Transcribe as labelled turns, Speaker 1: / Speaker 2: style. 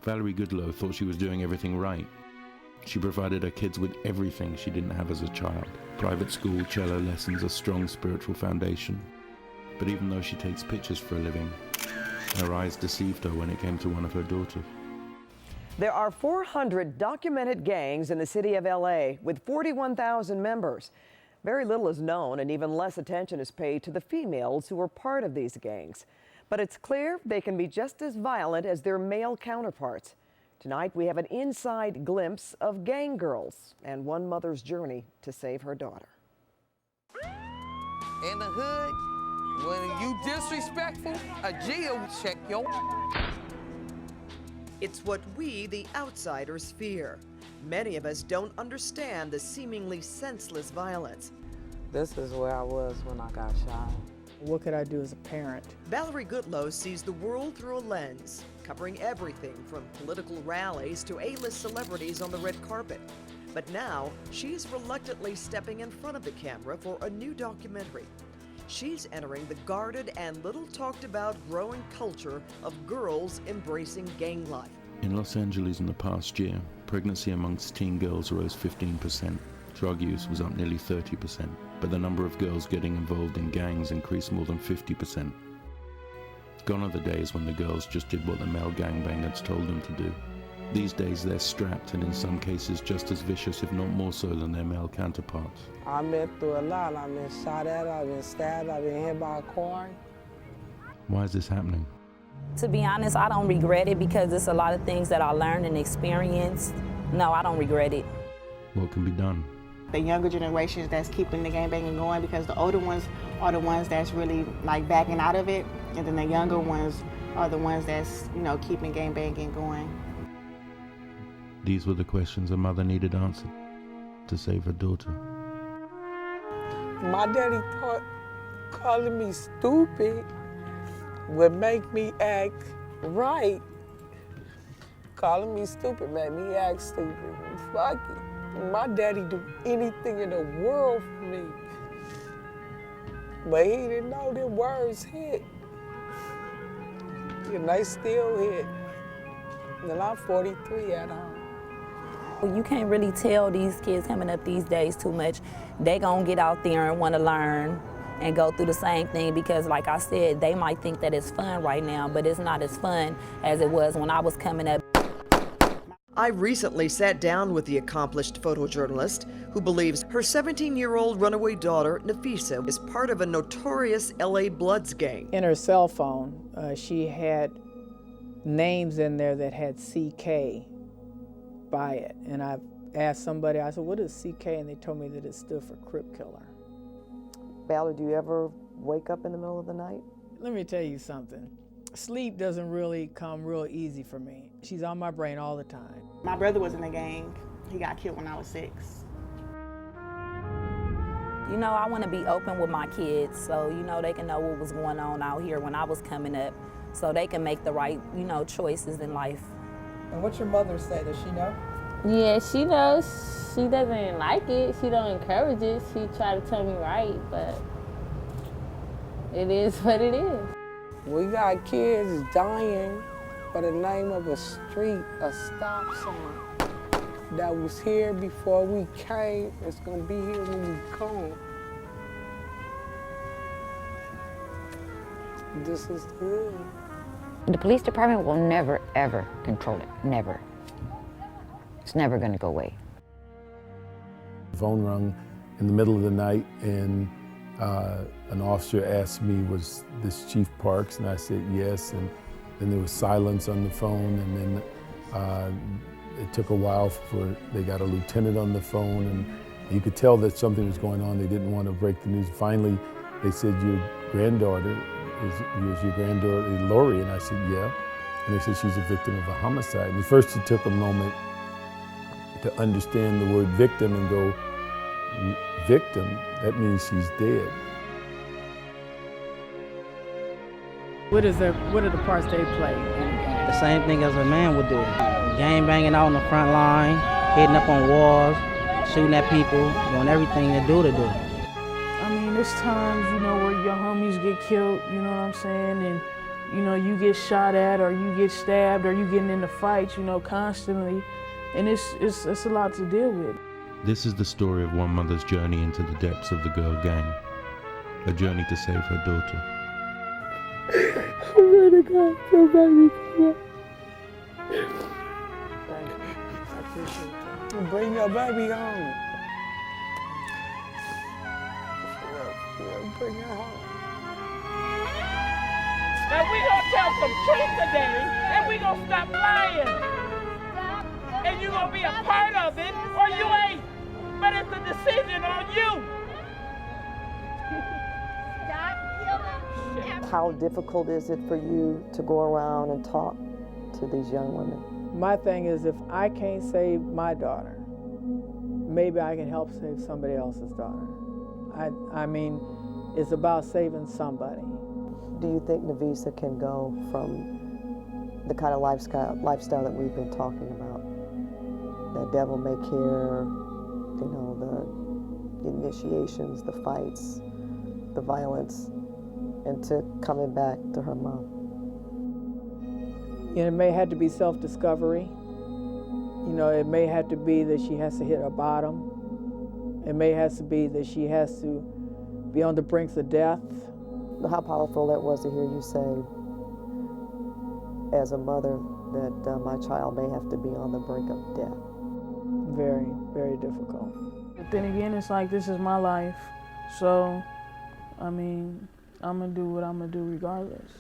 Speaker 1: Valerie Goodloe thought she was doing everything right. She provided her kids with everything she didn't have as a child. Private school, cello lessons, a strong spiritual foundation. But even though she takes pictures for a living, her eyes deceived her when it came to one of her daughters.
Speaker 2: There are 400 documented gangs in the city of LA with 41,000 members. Very little is known and even less attention is paid to the females who are part of these gangs. But it's clear they can be just as violent as their male counterparts. Tonight we have an inside glimpse of gang girls and one mother's journey to save her daughter.
Speaker 3: In the hood, when you disrespectful, a G will check your.
Speaker 2: It's what we, the outsiders, fear. Many of us don't understand the seemingly senseless violence.
Speaker 4: This is where I was when I got shot.
Speaker 5: What could I do as a parent?
Speaker 2: Valerie Goodloe sees the world through a lens, covering everything from political rallies to A-list celebrities on the red carpet. But now, she's reluctantly stepping in front of the camera for a new documentary. She's entering the guarded and little talked about growing culture of girls embracing gang life.
Speaker 1: In Los Angeles in the past year, pregnancy amongst teen girls rose 15%. Drug use was up nearly 30%, but the number of girls getting involved in gangs increased more than 50%. Gone are the days when the girls just did what the male gangbangers told them to do. These days they're strapped and in some cases just as vicious, if not more so, than their male counterparts.
Speaker 4: I've been through a lot. I've been shot at, I've been stabbed, I've been hit by a car.
Speaker 1: Why is this happening?
Speaker 6: To be honest, I don't regret it because it's a lot of things that I learned and experienced. No, I don't regret it.
Speaker 1: What can be done?
Speaker 7: The younger generations that's keeping the gangbanging going, because the older ones are the ones that's really like backing out of it, and then the younger ones are the ones that's, you know, keeping gangbanging going.
Speaker 1: These were the questions a mother needed answered to save her daughter.
Speaker 4: My daddy thought calling me stupid would make me act right. Calling me stupid made me act stupid. Fuck it. My daddy do anything in the world for me. But he didn't know the words hit. And they still hit. And I'm 43 at home.
Speaker 6: You can't really tell these kids coming up these days too much. They gonna get out there and wanna learn and go through the same thing because, like I said, they might think that it's fun right now, but it's not as fun as it was when I was coming up.
Speaker 2: I recently sat down with the accomplished photojournalist who believes her 17-year-old runaway daughter, Nafisa, is part of a notorious LA Bloods gang.
Speaker 5: In her cell phone, she had names in there that had CK by it. And I asked somebody, I said, what is CK? And they told me that it stood for Crip Killer.
Speaker 2: Valerie, do you ever wake up in the middle of the night?
Speaker 5: Let me tell you something. Sleep doesn't really come real easy for me. She's on my brain all the time.
Speaker 7: My brother was in the gang. He got killed when I was 6.
Speaker 6: You know, I want to be open with my kids so, you know, they can know what was going on out here when I was coming up so they can make the right, you know, choices in life.
Speaker 8: And what's your mother say? Does she know?
Speaker 9: Yeah, she knows. She doesn't like it. She don't encourage it. She try to tell me right, but it is what it is.
Speaker 4: We got kids dying by the name of a street, a stop sign that was here before we came. It's gonna be here when we come. This is good.
Speaker 10: The police department will never, ever control it. Never. It's never gonna go away.
Speaker 11: The phone rang in the middle of the night and an officer asked me, was this Chief Parks? And I said yes, and then there was silence on the phone, and then it took a while for, they got a lieutenant on the phone, and you could tell that something was going on. They didn't want to break the news. Finally, they said, your granddaughter, is your granddaughter Lori? And I said, yeah. And they said, she's a victim of a homicide. And first it took a moment to understand the word victim and go, victim, that means she's dead.
Speaker 5: What are the parts they play in the gang?
Speaker 12: The same thing as a man would do. Gang banging out on the front line, hitting up on walls, shooting at people, doing everything they do to do.
Speaker 8: I mean, there's times, you know, where your homies get killed, you know what I'm saying? And
Speaker 13: you know, you get shot at or you get stabbed or you getting into fights, you know, constantly. And it's a lot to deal with.
Speaker 1: This is the story of one mother's journey into the depths of the girl gang, a journey to save her daughter.
Speaker 4: I swear to God, somebody come up.
Speaker 13: Thank you. I appreciate that.
Speaker 4: Bring your baby home. Bring her home.
Speaker 14: Now we gonna tell some truth today, and we gonna stop lying. And you gonna be a part of it, or you ain't. But it's a decision on you.
Speaker 2: How difficult is it for you to go around and talk to these young women?
Speaker 5: My thing is, if I can't save my daughter, maybe I can help save somebody else's daughter. I mean, it's about saving somebody.
Speaker 2: Do you think Navisa can go from the kind of lifestyle that we've been talking about? The devil may care, you know, the initiations, the fights, the violence, into coming back to her mom?
Speaker 5: And it may have to be self-discovery. You know, it may have to be that she has to hit a bottom. It may have to be that she has to be on the brink of death.
Speaker 2: How powerful that was to hear you say, as a mother, that my child may have to be on the brink of death.
Speaker 5: Very, very difficult.
Speaker 13: But then again, it's like, this is my life. So, I mean, I'm gonna do what I'm gonna do regardless.